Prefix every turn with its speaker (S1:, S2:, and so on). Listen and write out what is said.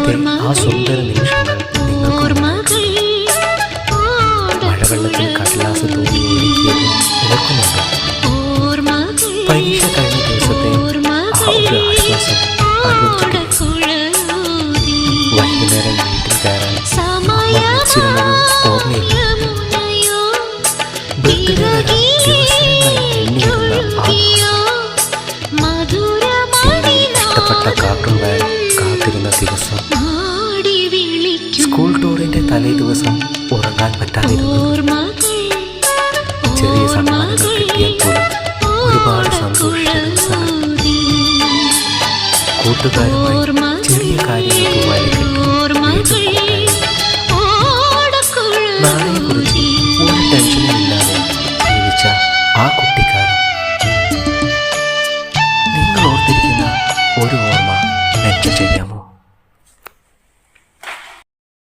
S1: അന്നത്തെ ആ സുന്ദര നിമിഷങ്ങൾ നിങ്ങൾക്ക് മഴവെള്ളത്തിൽ കടലാസ് തൂങ്ങി ഒഴുകിയത് ഓർക്കുന്നുണ്ടോ? പരീക്ഷ കഴിഞ്ഞ ദിവസത്തെ ആ ഒരു ആശ്വാസം വൈകുന്നേരം വീട്ടിൽ കയറാൻ വിളിച്ചിരുന്നത് ഓർമ്മയില്ല. ഇഷ്ടപ്പെട്ട കാർട്ടൂൺ വരാൻ കാത്തിരുന്ന ദിവസം, സ്കൂൾ ടൂറിന്റെ തലേ ദിവസം ഉറങ്ങാൻ പറ്റാതിരുന്നത്, ചെറിയ സമ്മാനങ്ങൾ കിട്ടിയാൽ പോലും ഒരുപാട് സന്തോഷിച്ച ദിവസങ്ങൾ, കൂട്ടുകാരുമായി